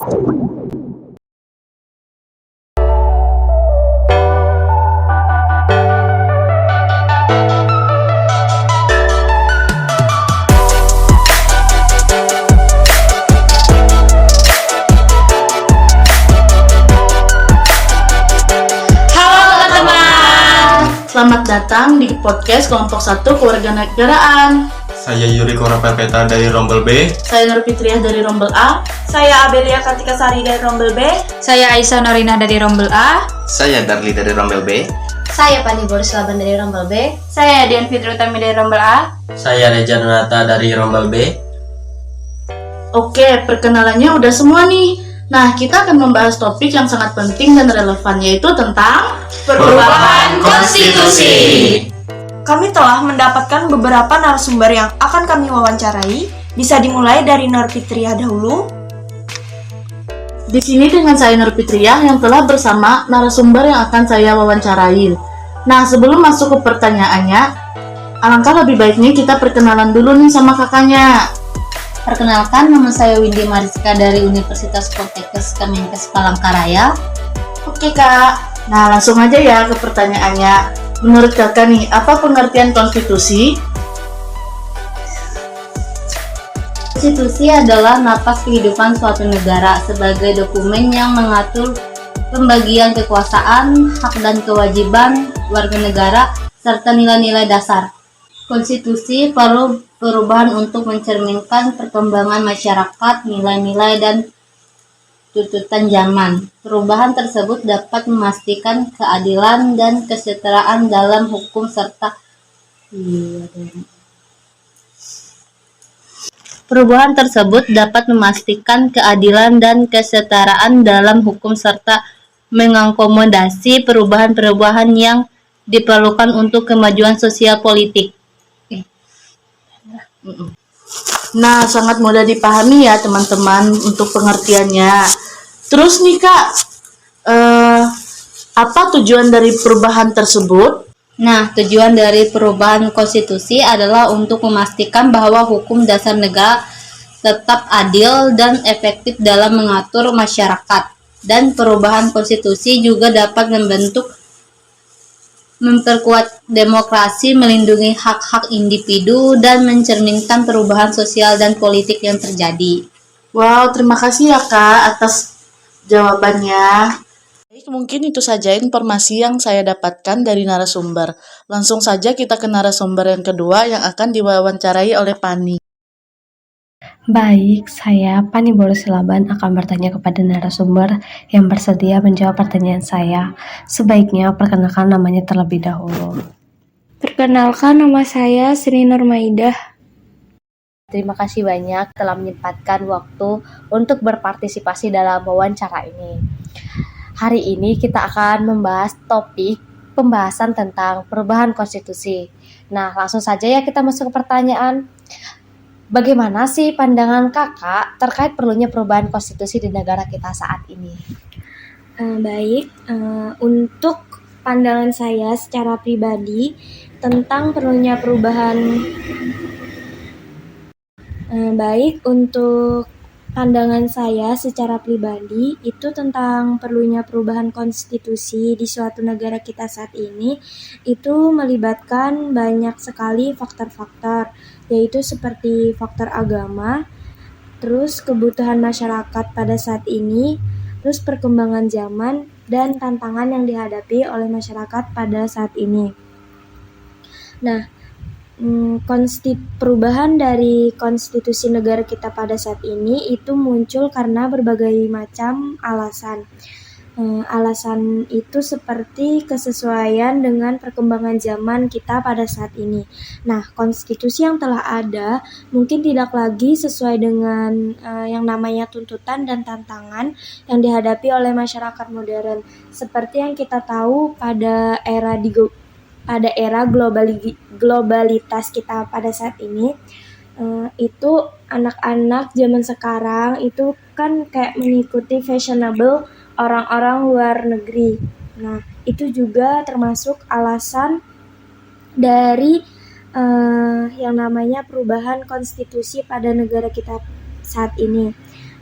Selamat datang di podcast kelompok 1 Kewarganegaraan. Saya Yuri Korapelpeta dari Rombel B. Saya Nur Fitriah dari Rombel A. Saya Abelia Kartika Sari dari Rombel B. Saya Aisyah Norina dari Rombel A. Saya Darli dari Rombel B. Saya Pani Boris Laban dari Rombel B. Saya Dian Fitri Utami dari Rombel A. Saya Reja Nunata dari Rombel B. Oke, perkenalannya udah semua nih. Nah, kita akan membahas topik yang sangat penting dan relevan, yaitu tentang Perubahan konstitusi. Kami telah mendapatkan beberapa narasumber yang akan kami wawancarai. Bisa dimulai dari Nur Fitriah dahulu. Di sini dengan saya Nur Fitriah yang telah bersama narasumber yang akan saya wawancarai. Nah, sebelum masuk ke pertanyaannya, alangkah lebih baiknya kita perkenalan dulu nih sama kakaknya. Perkenalkan, nama saya Windy Mariska dari Universitas Poltekkes Kemenkes Palangkaraya. Oke kak, nah langsung aja ya ke pertanyaannya. Menurut kakak nih, apa pengertian konstitusi? Konstitusi adalah napas kehidupan suatu negara sebagai dokumen yang mengatur pembagian kekuasaan, hak dan kewajiban warga negara, serta nilai-nilai dasar. Konstitusi perlu perubahan untuk mencerminkan perkembangan masyarakat, nilai-nilai, dan tuntutan zaman. Perubahan tersebut dapat memastikan keadilan dan kesetaraan dalam hukum serta mengakomodasi perubahan-perubahan yang diperlukan untuk kemajuan sosial politik. Nah, sangat mudah dipahami ya teman-teman untuk pengertiannya. Terus nih kak, apa tujuan dari perubahan tersebut? Nah, tujuan dari perubahan konstitusi adalah untuk memastikan bahwa hukum dasar negara tetap adil dan efektif dalam mengatur masyarakat. Dan perubahan konstitusi juga dapat memperkuat demokrasi, melindungi hak-hak individu, dan mencerminkan perubahan sosial dan politik yang terjadi. Wow, terima kasih ya kak atas jawabannya. Baik, mungkin itu saja informasi yang saya dapatkan dari narasumber. Langsung saja kita ke narasumber yang kedua yang akan diwawancarai oleh Pani. Baik, saya Pani Boris Laban akan bertanya kepada narasumber yang bersedia menjawab pertanyaan saya. Sebaiknya perkenalkan namanya terlebih dahulu. Perkenalkan, nama saya Sri Nurmaidah. Terima kasih banyak telah menyempatkan waktu untuk berpartisipasi dalam wawancara ini. Hari ini kita akan membahas topik pembahasan tentang perubahan konstitusi. Nah, langsung saja ya kita masuk ke pertanyaan. Bagaimana sih pandangan kakak terkait perlunya perubahan konstitusi di negara kita saat ini? Untuk pandangan saya secara pribadi tentang perlunya perubahan untuk pandangan saya secara pribadi itu tentang perlunya perubahan konstitusi di suatu negara kita saat ini itu melibatkan banyak sekali faktor-faktor, yaitu seperti faktor agama, terus kebutuhan masyarakat pada saat ini, terus perkembangan zaman dan tantangan yang dihadapi oleh masyarakat pada saat ini. Nah, perubahan dari konstitusi negara kita pada saat ini itu muncul karena berbagai macam alasan. Alasan itu seperti kesesuaian dengan perkembangan zaman kita pada saat ini. Nah, konstitusi yang telah ada mungkin tidak lagi sesuai dengan yang namanya tuntutan dan tantangan yang dihadapi oleh masyarakat modern. Seperti yang kita tahu pada era globalitas kita pada saat ini, itu anak-anak zaman sekarang itu kan kayak mengikuti fashionable orang-orang luar negeri. Nah, itu juga termasuk alasan dari yang namanya perubahan konstitusi pada negara kita saat ini.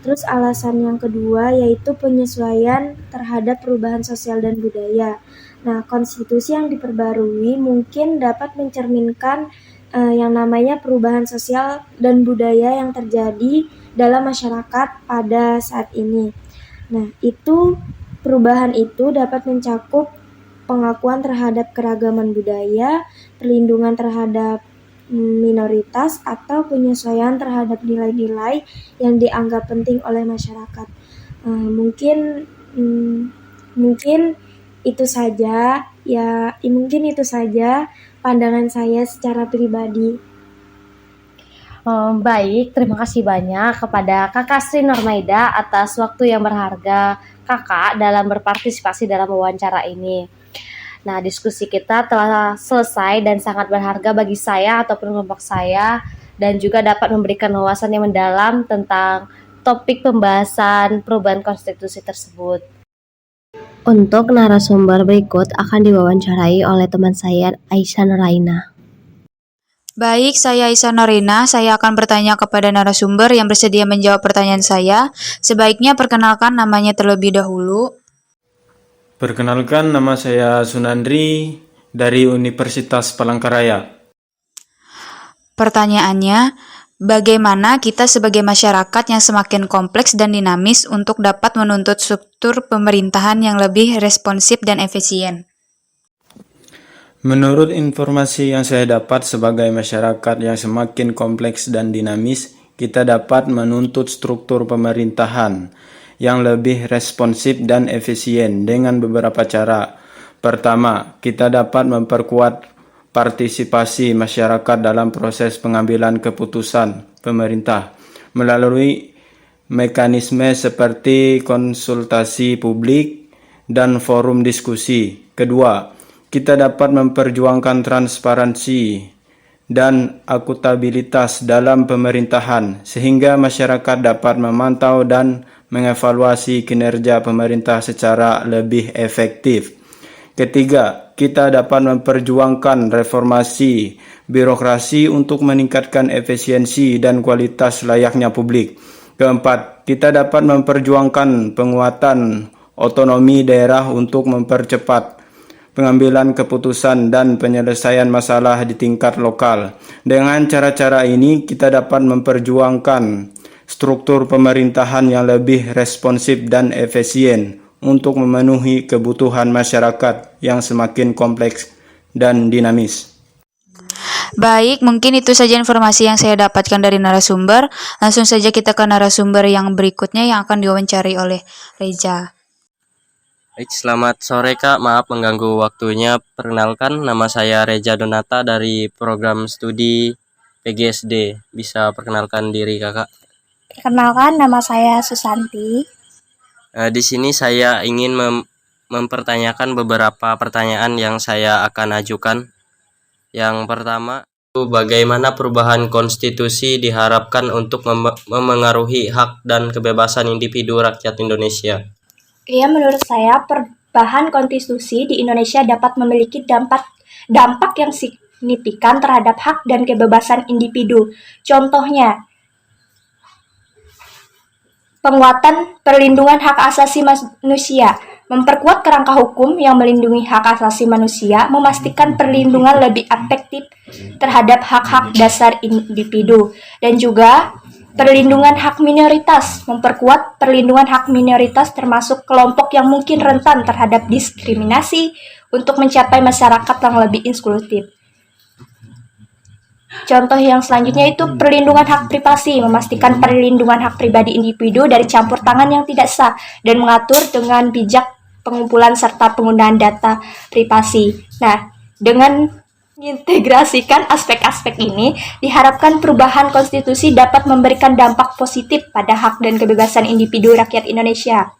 Terus alasan yang kedua yaitu penyesuaian terhadap perubahan sosial dan budaya. Nah, konstitusi yang diperbarui mungkin dapat mencerminkan yang namanya perubahan sosial dan budaya yang terjadi dalam masyarakat pada saat ini. Nah, perubahan itu dapat mencakup pengakuan terhadap keragaman budaya, perlindungan terhadap minoritas, atau penyesuaian terhadap nilai-nilai yang dianggap penting oleh masyarakat. Mungkin itu saja mungkin itu saja pandangan saya secara pribadi. Baik, terima kasih banyak kepada Kakak Sri Normaida atas waktu yang berharga Kakak dalam berpartisipasi dalam wawancara ini. Nah, diskusi kita telah selesai dan sangat berharga bagi saya ataupun kelompok saya, dan juga dapat memberikan wawasan yang mendalam tentang topik pembahasan perubahan konstitusi tersebut. Untuk narasumber berikut akan diwawancarai oleh teman saya Aisyah Nuraina. Baik, saya Aisyah Norina. Saya akan bertanya kepada narasumber yang bersedia menjawab pertanyaan saya. Sebaiknya perkenalkan namanya terlebih dahulu. Perkenalkan, nama saya Sunandri dari Universitas Palangkaraya. Pertanyaannya, bagaimana kita sebagai masyarakat yang semakin kompleks dan dinamis untuk dapat menuntut struktur pemerintahan yang lebih responsif dan efisien? Menurut informasi yang saya dapat sebagai masyarakat yang semakin kompleks dan dinamis, kita dapat menuntut struktur pemerintahan yang lebih responsif dan efisien dengan beberapa cara. Pertama, kita dapat memperkuat partisipasi masyarakat dalam proses pengambilan keputusan pemerintah melalui mekanisme seperti konsultasi publik dan forum diskusi. Kedua, kita dapat memperjuangkan transparansi dan akuntabilitas dalam pemerintahan sehingga masyarakat dapat memantau dan mengevaluasi kinerja pemerintah secara lebih efektif. Ketiga, kita dapat memperjuangkan reformasi birokrasi untuk meningkatkan efisiensi dan kualitas layaknya publik. Keempat, kita dapat memperjuangkan penguatan otonomi daerah untuk mempercepat pengambilan keputusan dan penyelesaian masalah di tingkat lokal. Dengan cara-cara ini, kita dapat memperjuangkan struktur pemerintahan yang lebih responsif dan efisien untuk memenuhi kebutuhan masyarakat yang semakin kompleks dan dinamis. Baik, mungkin itu saja informasi yang saya dapatkan dari narasumber. Langsung saja kita ke narasumber yang berikutnya yang akan diwawancari oleh Reza. Baik, selamat sore Kak, maaf mengganggu waktunya. Perkenalkan, nama saya Reza Donata dari program studi PGSD. Bisa perkenalkan diri Kakak? Perkenalkan, nama saya Susanti. Di sini saya ingin mempertanyakan beberapa pertanyaan yang saya akan ajukan. Yang pertama, bagaimana perubahan konstitusi diharapkan untuk memengaruhi hak dan kebebasan individu rakyat Indonesia? Ya, menurut saya perubahan konstitusi di Indonesia dapat memiliki dampak yang signifikan terhadap hak dan kebebasan individu. Contohnya, penguatan perlindungan hak asasi manusia, memperkuat kerangka hukum yang melindungi hak asasi manusia, memastikan perlindungan lebih efektif terhadap hak-hak dasar individu, dan juga perlindungan hak minoritas, memperkuat perlindungan hak minoritas termasuk kelompok yang mungkin rentan terhadap diskriminasi untuk mencapai masyarakat yang lebih inklusif. Contoh yang selanjutnya itu perlindungan hak privasi, memastikan perlindungan hak pribadi individu dari campur tangan yang tidak sah dan mengatur dengan bijak pengumpulan serta penggunaan data privasi. Nah, dengan mengintegrasikan aspek-aspek ini, diharapkan perubahan konstitusi dapat memberikan dampak positif pada hak dan kebebasan individu rakyat Indonesia.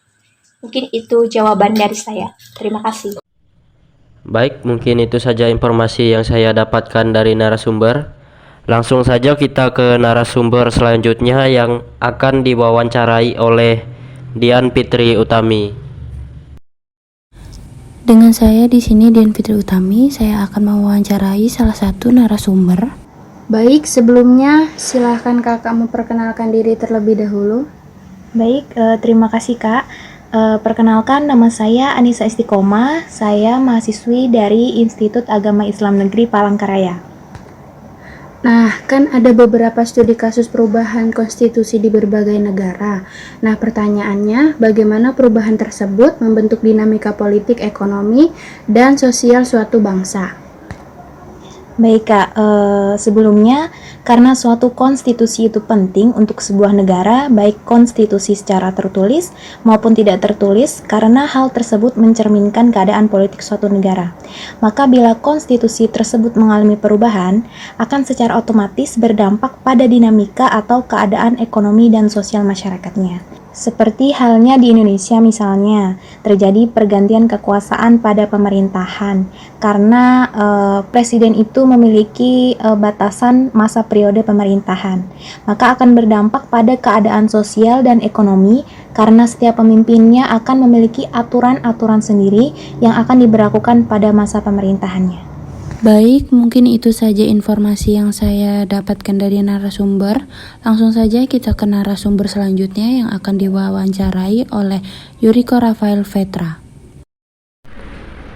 Mungkin itu jawaban dari saya. Terima kasih. Baik, mungkin itu saja informasi yang saya dapatkan dari narasumber. Langsung saja kita ke narasumber selanjutnya yang akan diwawancarai oleh Dian Fitri Utami. Dengan saya di sini Dian Fitri Utami, saya akan mewawancarai salah satu narasumber. Baik, sebelumnya silahkan kakak memperkenalkan diri terlebih dahulu. Baik, terima kasih Kak. Perkenalkan, nama saya Anissa Istiqomah, saya mahasiswi dari Institut Agama Islam Negeri Palangkaraya. Nah, kan ada beberapa studi kasus perubahan konstitusi di berbagai negara. Nah, pertanyaannya, bagaimana perubahan tersebut membentuk dinamika politik, ekonomi, dan sosial suatu bangsa? Baik Kak, sebelumnya karena suatu konstitusi itu penting untuk sebuah negara, baik konstitusi secara tertulis maupun tidak tertulis, karena hal tersebut mencerminkan keadaan politik suatu negara. Maka bila konstitusi tersebut mengalami perubahan, akan secara otomatis berdampak pada dinamika atau keadaan ekonomi dan sosial masyarakatnya. Seperti halnya di Indonesia misalnya, terjadi pergantian kekuasaan pada pemerintahan karena presiden itu memiliki batasan masa periode pemerintahan. Maka akan berdampak pada keadaan sosial dan ekonomi karena setiap pemimpinnya akan memiliki aturan-aturan sendiri yang akan diberlakukan pada masa pemerintahannya. Baik, mungkin itu saja informasi yang saya dapatkan dari narasumber. Langsung saja kita ke narasumber selanjutnya yang akan diwawancarai oleh Yuriko Rafael Vetra.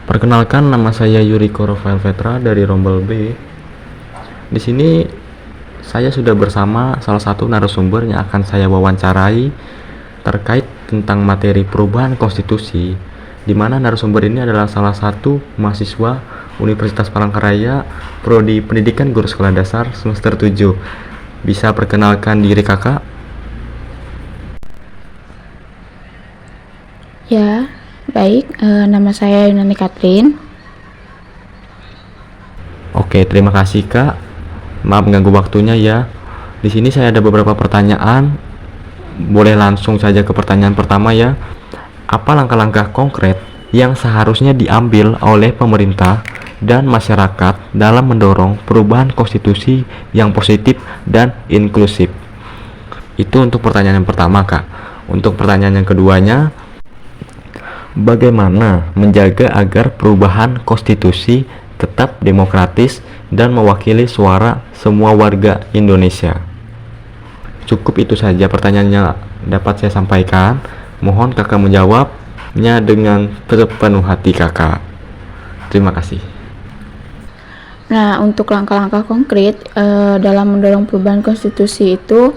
Perkenalkan, nama saya Yuriko Rafael Vetra dari Rombel B. Di sini saya sudah bersama salah satu narasumber yang akan saya wawancarai terkait tentang materi perubahan konstitusi, di mana narasumber ini adalah salah satu mahasiswa Universitas Palangkaraya, Prodi Pendidikan Guru Sekolah Dasar semester 7. Bisa perkenalkan diri kakak? Ya, baik. Nama saya Yunani Katrin. Oke, terima kasih kak. Maaf mengganggu waktunya ya. Di sini saya ada beberapa pertanyaan. Boleh langsung saja ke pertanyaan pertama ya. Apa langkah-langkah konkret yang seharusnya diambil oleh pemerintah dan masyarakat dalam mendorong perubahan konstitusi yang positif dan inklusif? Itu untuk pertanyaan yang pertama kak. Untuk pertanyaan yang keduanya, bagaimana menjaga agar perubahan konstitusi tetap demokratis dan mewakili suara semua warga Indonesia? Cukup itu saja pertanyaannya dapat saya sampaikan. Mohon kakak menjawabnya dengan sepenuh hati kakak. Terima kasih. Nah, untuk langkah-langkah konkret dalam mendorong perubahan konstitusi itu,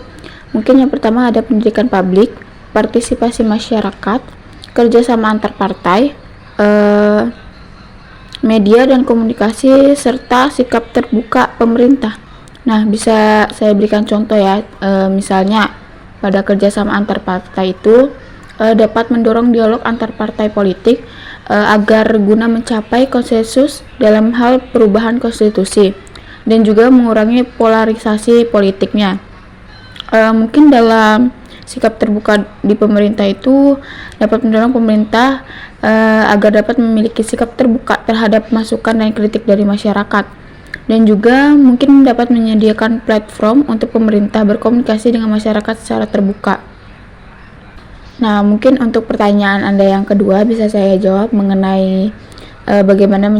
mungkin yang pertama ada pendidikan publik, partisipasi masyarakat, kerjasama antar partai, media dan komunikasi, serta sikap terbuka pemerintah. Nah, bisa saya berikan contoh ya, misalnya pada kerjasama antar partai itu dapat mendorong dialog antar partai politik agar guna mencapai konsensus dalam hal perubahan konstitusi dan juga mengurangi polarisasi politiknya. Mungkin dalam sikap terbuka di pemerintah itu dapat mendorong pemerintah agar dapat memiliki sikap terbuka terhadap masukan dan kritik dari masyarakat, dan juga mungkin dapat menyediakan platform untuk pemerintah berkomunikasi dengan masyarakat secara terbuka. Nah, mungkin untuk pertanyaan Anda yang kedua bisa saya jawab mengenai bagaimana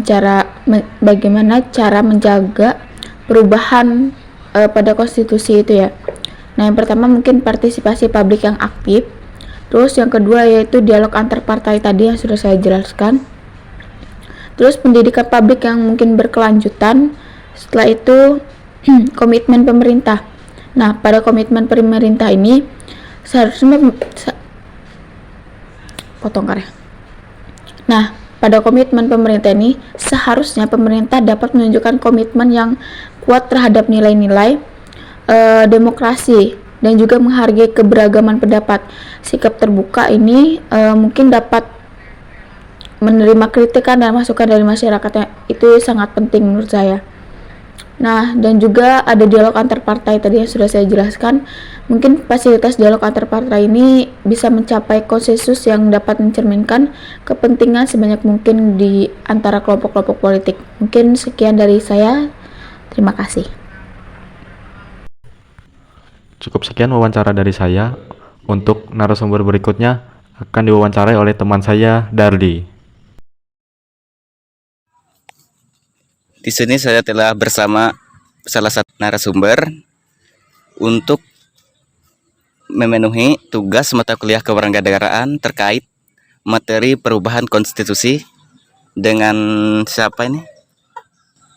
cara menjaga perubahan pada konstitusi itu ya. Nah, yang pertama mungkin partisipasi publik yang aktif. Terus yang kedua yaitu dialog antar partai tadi yang sudah saya jelaskan. Terus pendidikan publik yang mungkin berkelanjutan. Setelah itu komitmen pemerintah. Nah, pada komitmen pemerintah ini seharusnya Nah, pada komitmen pemerintah ini seharusnya pemerintah dapat menunjukkan komitmen yang kuat terhadap nilai-nilai demokrasi dan juga menghargai keberagaman pendapat. Sikap terbuka ini mungkin dapat menerima kritikan dan masukan dari masyarakat, itu sangat penting menurut saya. Nah, dan juga ada dialog antar partai tadi yang sudah saya jelaskan. Mungkin fasilitas dialog antar partai ini bisa mencapai konsensus yang dapat mencerminkan kepentingan sebanyak mungkin di antara kelompok-kelompok politik. Mungkin sekian dari saya. Terima kasih. Cukup sekian wawancara dari saya. Untuk narasumber berikutnya akan diwawancarai oleh teman saya, Dardi. Di sini saya telah bersama salah satu narasumber untuk memenuhi tugas mata kuliah kewarganegaraan terkait materi perubahan konstitusi dengan siapa ini?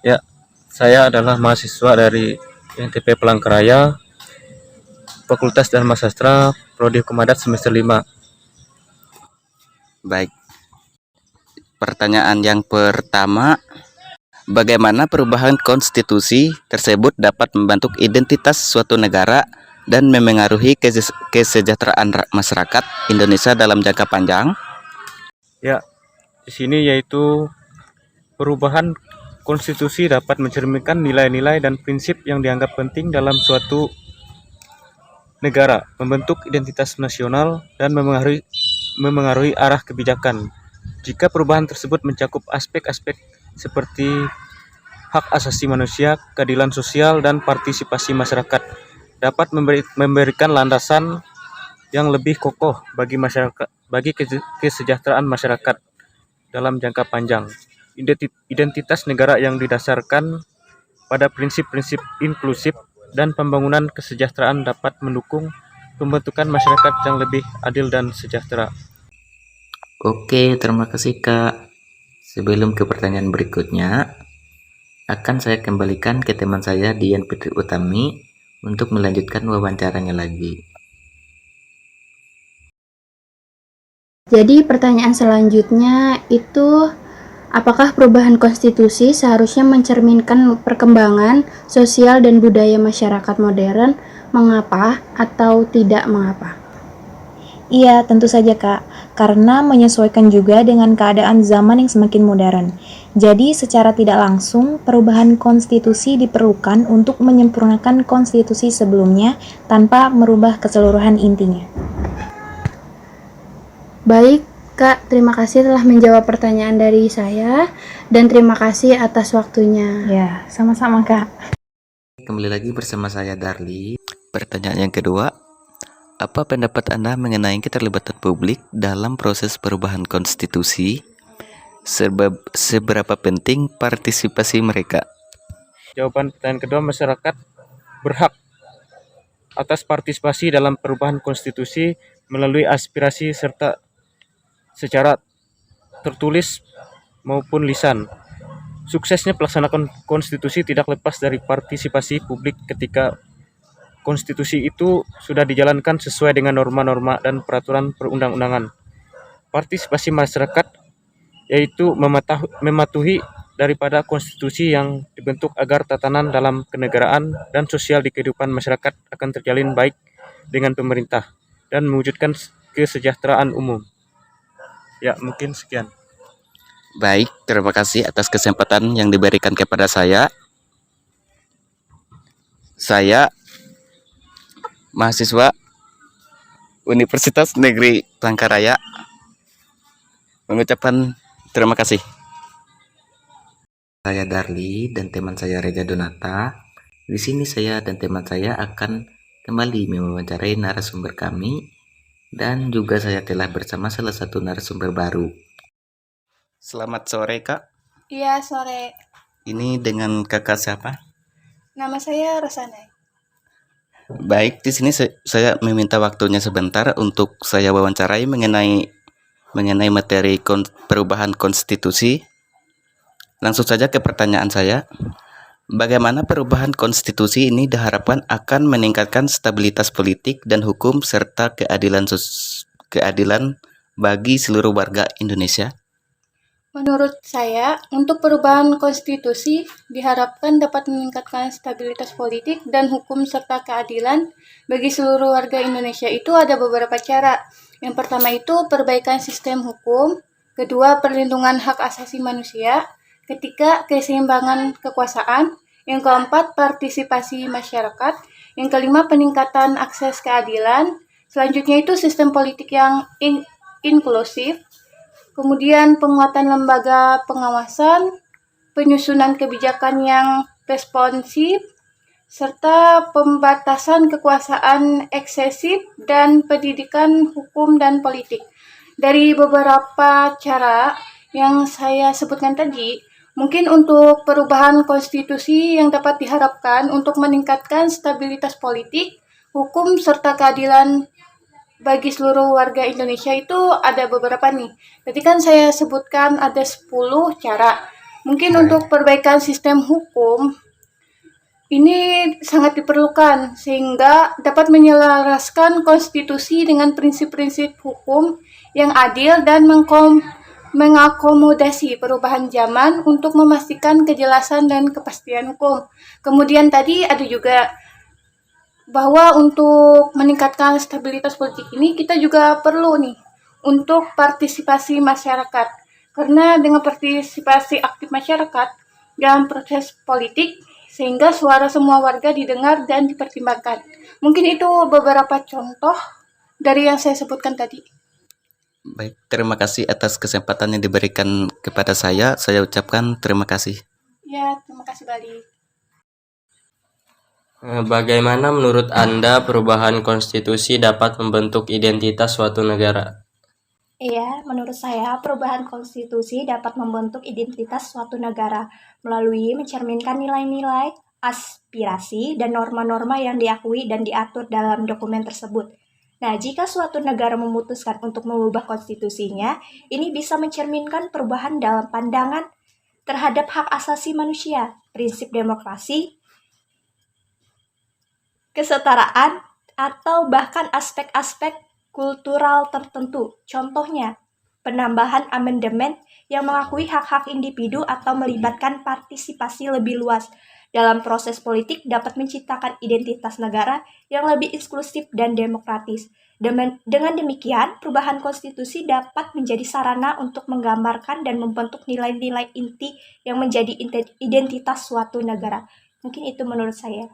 Ya, saya adalah mahasiswa dari INTP Palangkaraya, Fakultas Dharma Sastra, Prodi Hukum Adat semester 5. Baik. Pertanyaan yang pertama, bagaimana perubahan konstitusi tersebut dapat membentuk identitas suatu negara dan memengaruhi kesejahteraan masyarakat Indonesia dalam jangka panjang? Ya, di sini yaitu perubahan konstitusi dapat mencerminkan nilai-nilai dan prinsip yang dianggap penting dalam suatu negara, membentuk identitas nasional dan memengaruhi arah kebijakan. Jika perubahan tersebut mencakup aspek-aspek seperti hak asasi manusia, keadilan sosial, dan partisipasi masyarakat, dapat memberikan landasan yang lebih kokoh bagi kesejahteraan masyarakat dalam jangka panjang. Identitas negara yang didasarkan pada prinsip-prinsip inklusif dan pembangunan kesejahteraan dapat mendukung pembentukan masyarakat yang lebih adil dan sejahtera. Oke, terima kasih Kak. Sebelum ke pertanyaan berikutnya, akan saya kembalikan ke teman saya Dian Fitri Utami untuk melanjutkan wawancaranya lagi. Jadi pertanyaan selanjutnya itu, apakah perubahan konstitusi seharusnya mencerminkan perkembangan sosial dan budaya masyarakat modern? Mengapa atau tidak mengapa? Iya, tentu saja Kak, karena menyesuaikan juga dengan keadaan zaman yang semakin modern. Jadi secara tidak langsung, perubahan konstitusi diperlukan untuk menyempurnakan konstitusi sebelumnya tanpa merubah keseluruhan intinya. Baik, Kak, terima kasih telah menjawab pertanyaan dari saya dan terima kasih atas waktunya. Ya, sama-sama Kak. Kembali lagi bersama saya Darli. Pertanyaan yang kedua, apa pendapat Anda mengenai keterlibatan publik dalam proses perubahan konstitusi? Seberapa penting partisipasi mereka? Jawaban pertanyaan kedua, masyarakat berhak atas partisipasi dalam perubahan konstitusi melalui aspirasi serta secara tertulis maupun lisan. Suksesnya pelaksanaan konstitusi tidak lepas dari partisipasi publik ketika konstitusi itu sudah dijalankan sesuai dengan norma-norma dan peraturan perundang-undangan. Partisipasi masyarakat yaitu mematuhi daripada konstitusi yang dibentuk agar tatanan dalam kenegaraan dan sosial di kehidupan masyarakat akan terjalin baik dengan pemerintah dan mewujudkan kesejahteraan umum. Ya, mungkin sekian. Baik, terima kasih atas kesempatan yang diberikan kepada saya. Saya mahasiswa Universitas Negeri Palangkaraya mengucapkan terima kasih. Saya Darli dan teman saya Reza Donata. Di sini saya dan teman saya akan kembali mewawancarai narasumber kami dan juga saya telah bersama salah satu narasumber baru. Selamat sore Kak. Iya, sore. Ini dengan kakak siapa? Nama saya Rosana. Baik, di sini saya meminta waktunya sebentar untuk saya wawancarai mengenai materi perubahan konstitusi. Langsung saja ke pertanyaan saya. Bagaimana perubahan konstitusi ini diharapkan akan meningkatkan stabilitas politik dan hukum serta keadilan bagi seluruh warga Indonesia? Menurut saya, untuk perubahan konstitusi diharapkan dapat meningkatkan stabilitas politik dan hukum serta keadilan bagi seluruh warga Indonesia. Itu ada beberapa cara. Yang pertama itu perbaikan sistem hukum, kedua perlindungan hak asasi manusia, ketiga keseimbangan kekuasaan, yang keempat partisipasi masyarakat, yang kelima peningkatan akses keadilan, selanjutnya itu sistem politik yang inklusif, kemudian penguatan lembaga pengawasan, penyusunan kebijakan yang responsif, serta pembatasan kekuasaan eksesif dan pendidikan hukum dan politik. Dari beberapa cara yang saya sebutkan tadi, mungkin untuk perubahan konstitusi yang dapat diharapkan untuk meningkatkan stabilitas politik, hukum serta keadilan bagi seluruh warga Indonesia itu ada beberapa nih. Tadi kan saya sebutkan ada 10 cara. Mungkin untuk perbaikan sistem hukum ini sangat diperlukan sehingga dapat menyelaraskan konstitusi dengan prinsip-prinsip hukum yang adil dan mengakomodasi perubahan zaman untuk memastikan kejelasan dan kepastian hukum. Kemudian tadi ada juga bahwa untuk meningkatkan stabilitas politik ini kita juga perlu nih untuk partisipasi masyarakat. Karena dengan partisipasi aktif masyarakat dalam proses politik sehingga suara semua warga didengar dan dipertimbangkan. Mungkin itu beberapa contoh dari yang saya sebutkan tadi. Baik, terima kasih atas kesempatan yang diberikan kepada saya. Saya ucapkan terima kasih. Ya, terima kasih balik. Bagaimana menurut Anda perubahan konstitusi dapat membentuk identitas suatu negara? Iya, menurut saya perubahan konstitusi dapat membentuk identitas suatu negara melalui mencerminkan nilai-nilai, aspirasi, dan norma-norma yang diakui dan diatur dalam dokumen tersebut. Nah, jika suatu negara memutuskan untuk mengubah konstitusinya, ini bisa mencerminkan perubahan dalam pandangan terhadap hak asasi manusia, prinsip demokrasi, kesetaraan, atau bahkan aspek-aspek kultural tertentu. Contohnya, penambahan amandemen yang mengakui hak-hak individu atau melibatkan partisipasi lebih luas dalam proses politik dapat menciptakan identitas negara yang lebih inklusif dan demokratis. Dengan demikian, perubahan konstitusi dapat menjadi sarana untuk menggambarkan dan membentuk nilai-nilai inti yang menjadi identitas suatu negara. Mungkin itu menurut saya.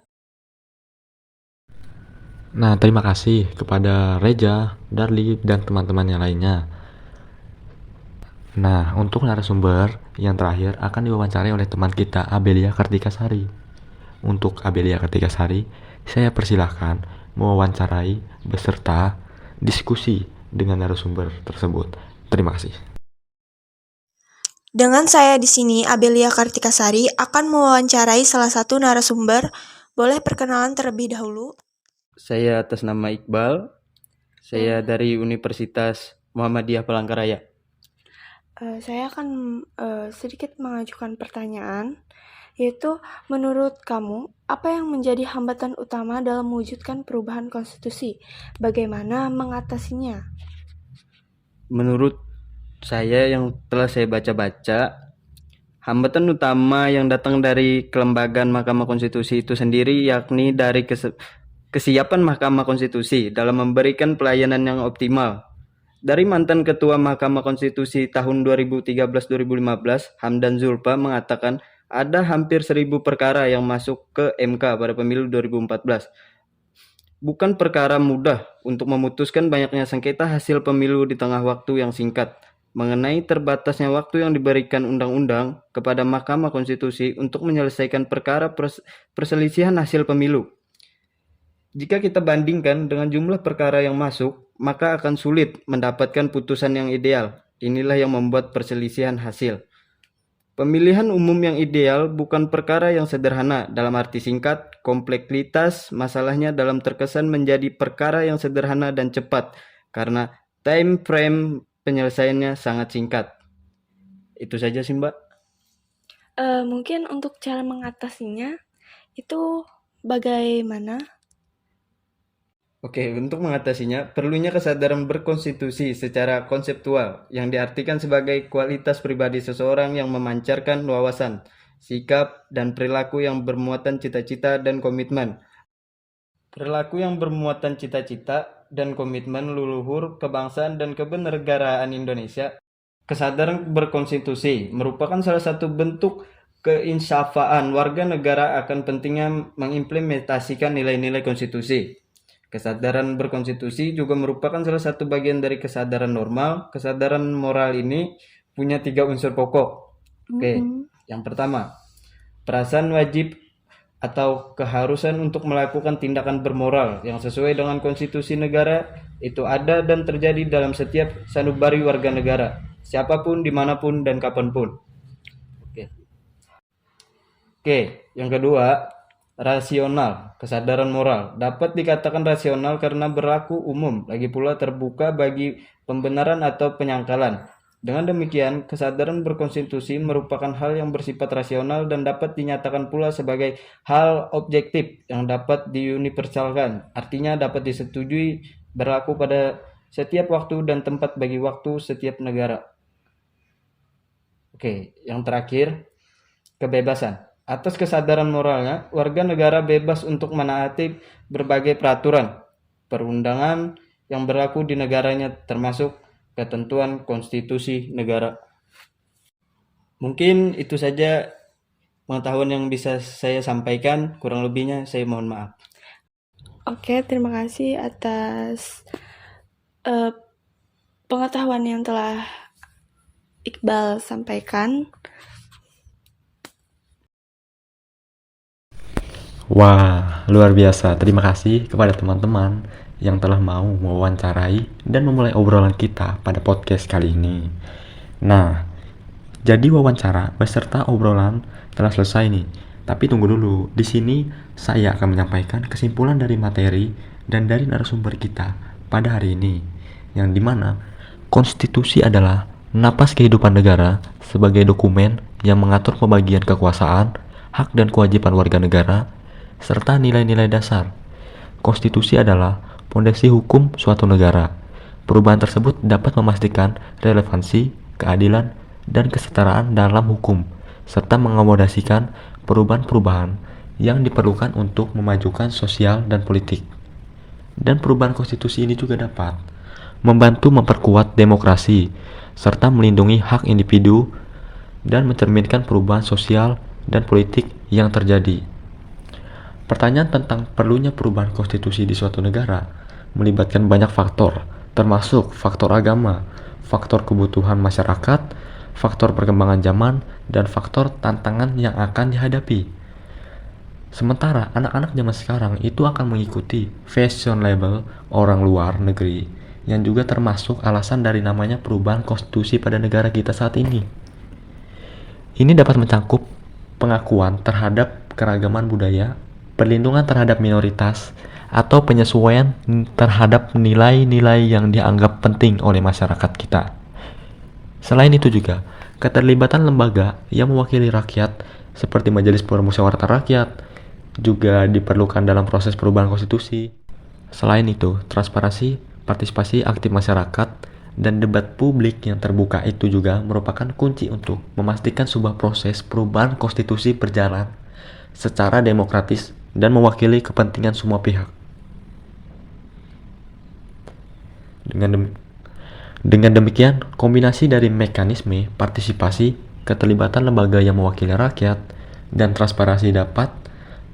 Nah, terima kasih kepada Reja, Darli, dan teman-teman yang lainnya. Nah, untuk narasumber yang terakhir akan diwawancarai oleh teman kita, Abelia Kartikasari. Untuk Abelia Kartikasari, saya persilahkan mewawancarai beserta diskusi dengan narasumber tersebut. Terima kasih. Dengan saya di sini, Abelia Kartikasari akan mewawancarai salah satu narasumber. Boleh perkenalan terlebih dahulu? Saya atas nama Iqbal. Saya dari Universitas Muhammadiyah Palangkaraya. Saya akan sedikit mengajukan pertanyaan, yaitu menurut kamu, apa yang menjadi hambatan utama dalam mewujudkan perubahan konstitusi? Bagaimana mengatasinya? Menurut saya yang telah saya baca-baca, hambatan utama yang datang dari kelembagaan Mahkamah Konstitusi itu sendiri yakni dari kesiapan Mahkamah Konstitusi dalam memberikan pelayanan yang optimal. Dari mantan Ketua Mahkamah Konstitusi tahun 2013-2015, Hamdan Zulfa mengatakan ada hampir 1.000 perkara yang masuk ke MK pada pemilu 2014. Bukan perkara mudah untuk memutuskan banyaknya sengketa hasil pemilu di tengah waktu yang singkat. Mengenai terbatasnya waktu yang diberikan undang-undang kepada Mahkamah Konstitusi untuk menyelesaikan perkara perselisihan hasil pemilu. Jika kita bandingkan dengan jumlah perkara yang masuk, maka akan sulit mendapatkan putusan yang ideal. Inilah yang membuat perselisihan hasil. Pemilihan umum yang ideal bukan perkara yang sederhana dalam arti singkat, kompleksitas masalahnya dalam terkesan menjadi perkara yang sederhana dan cepat karena time frame penyelesaiannya sangat singkat. Itu saja sih, Mbak. Mungkin untuk cara mengatasinya itu bagaimana? Oke, untuk mengatasinya, perlunya kesadaran berkonstitusi secara konseptual, yang diartikan sebagai kualitas pribadi seseorang yang memancarkan wawasan, sikap, dan perilaku yang bermuatan cita-cita dan komitmen. Perilaku yang bermuatan cita-cita dan komitmen leluhur kebangsaan dan kebenargaraan Indonesia. Kesadaran berkonstitusi merupakan salah satu bentuk keinsyafaan warga negara akan pentingnya mengimplementasikan nilai-nilai konstitusi. Kesadaran berkonstitusi juga merupakan salah satu bagian dari kesadaran normal. Kesadaran moral ini punya 3 unsur pokok. Oke, yang pertama, perasaan wajib atau keharusan untuk melakukan tindakan bermoral yang sesuai dengan konstitusi negara itu ada dan terjadi dalam setiap sanubari warga negara, siapapun, dimanapun, dan kapanpun. Oke, yang kedua, rasional, kesadaran moral. Dapat dikatakan rasional karena berlaku umum, lagi pula terbuka bagi pembenaran atau penyangkalan. Dengan demikian, kesadaran berkonstitusi merupakan hal yang bersifat rasional dan dapat dinyatakan pula sebagai hal objektif yang dapat diuniversalkan. Artinya dapat disetujui berlaku pada setiap waktu dan tempat bagi waktu setiap negara. Oke, yang terakhir, kebebasan. Atas kesadaran moralnya, warga negara bebas untuk menaati berbagai peraturan perundangan yang berlaku di negaranya, termasuk ketentuan konstitusi negara. Mungkin itu saja pengetahuan yang bisa saya sampaikan, kurang lebihnya saya mohon maaf. Oke, terima kasih atas pengetahuan yang telah Iqbal sampaikan. Wah, luar biasa. Terima kasih kepada teman-teman yang telah mau mewawancarai dan memulai obrolan kita pada podcast kali ini. Nah, jadi wawancara beserta obrolan telah selesai nih. Tapi tunggu dulu, di sini saya akan menyampaikan kesimpulan dari materi dan dari narasumber kita pada hari ini, yang dimana konstitusi adalah napas kehidupan negara sebagai dokumen yang mengatur pembagian kekuasaan, hak dan kewajiban warga negara, serta nilai-nilai dasar. Konstitusi adalah fondasi hukum suatu negara. Perubahan tersebut dapat memastikan relevansi, keadilan, dan kesetaraan dalam hukum, serta mengakomodasikan perubahan-perubahan yang diperlukan untuk memajukan sosial dan politik. Dan perubahan konstitusi ini juga dapat membantu memperkuat demokrasi, serta melindungi hak individu dan mencerminkan perubahan sosial dan politik yang terjadi. Pertanyaan tentang perlunya perubahan konstitusi di suatu negara melibatkan banyak faktor, termasuk faktor agama, faktor kebutuhan masyarakat, faktor perkembangan zaman, dan faktor tantangan yang akan dihadapi. Sementara anak-anak zaman sekarang itu akan mengikuti fashion label orang luar negeri, yang juga termasuk alasan dari namanya perubahan konstitusi pada negara kita saat ini. Ini dapat mencakup pengakuan terhadap keragaman budaya, perlindungan terhadap minoritas, atau penyesuaian terhadap nilai-nilai yang dianggap penting oleh masyarakat kita. Selain itu juga, keterlibatan lembaga yang mewakili rakyat seperti Majelis Permusyawaratan Rakyat juga diperlukan dalam proses perubahan konstitusi. Selain itu, transparansi, partisipasi aktif masyarakat, dan debat publik yang terbuka itu juga merupakan kunci untuk memastikan sebuah proses perubahan konstitusi berjalan secara demokratis dan mewakili kepentingan semua pihak. Dengan demikian, kombinasi dari mekanisme partisipasi, keterlibatan lembaga yang mewakili rakyat, dan transparansi dapat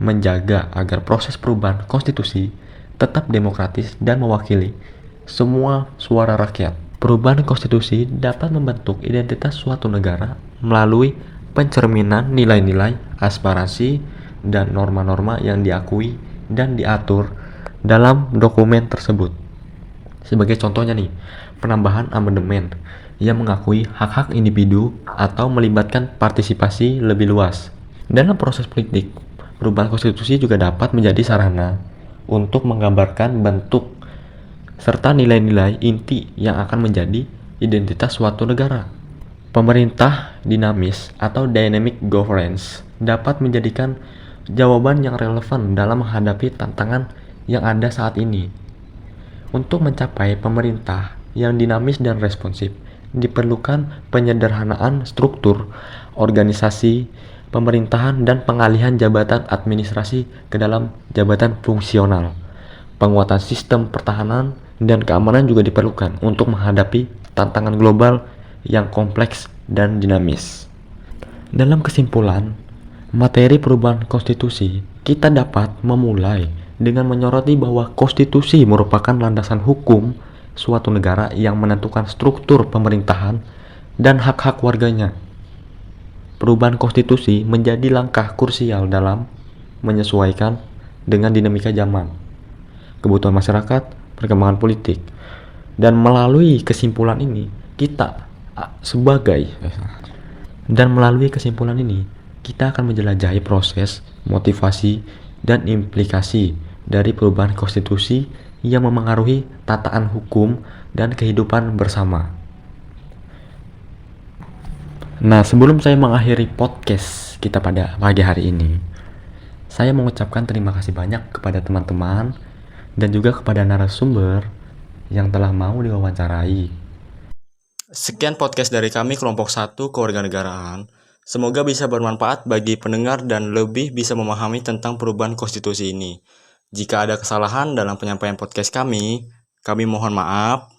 menjaga agar proses perubahan konstitusi tetap demokratis dan mewakili semua suara rakyat. Perubahan konstitusi dapat membentuk identitas suatu negara melalui pencerminan nilai-nilai, aspirasi, dan norma-norma yang diakui dan diatur dalam dokumen tersebut. Sebagai contohnya nih, penambahan amandemen yang mengakui hak-hak individu atau melibatkan partisipasi lebih luas. Dalam proses politik, perubahan konstitusi juga dapat menjadi sarana untuk menggambarkan bentuk serta nilai-nilai inti yang akan menjadi identitas suatu negara. Pemerintah dinamis atau dynamic governance dapat menjadikan jawaban yang relevan dalam menghadapi tantangan yang ada saat ini. Untuk mencapai pemerintah yang dinamis dan responsif, diperlukan penyederhanaan struktur, organisasi, pemerintahan, dan pengalihan jabatan administrasi ke dalam jabatan fungsional. Penguatan sistem pertahanan dan keamanan juga diperlukan untuk menghadapi tantangan global yang kompleks dan dinamis. Dalam kesimpulan, materi perubahan konstitusi, kita dapat memulai dengan menyoroti bahwa konstitusi merupakan landasan hukum suatu negara yang menentukan struktur pemerintahan dan hak-hak warganya. Perubahan konstitusi menjadi langkah krusial dalam menyesuaikan dengan dinamika zaman, kebutuhan masyarakat, perkembangan politik. Dan melalui kesimpulan ini, kita akan menjelajahi proses, motivasi, dan implikasi dari perubahan konstitusi yang memengaruhi tataan hukum dan kehidupan bersama. Nah, sebelum saya mengakhiri podcast kita pada pagi hari ini, saya mengucapkan terima kasih banyak kepada teman-teman dan juga kepada narasumber yang telah mau diwawancarai. Sekian podcast dari kami kelompok 1 Kewarganegaraan. Semoga bisa bermanfaat bagi pendengar dan lebih bisa memahami tentang perubahan konstitusi ini. Jika ada kesalahan dalam penyampaian podcast kami mohon maaf.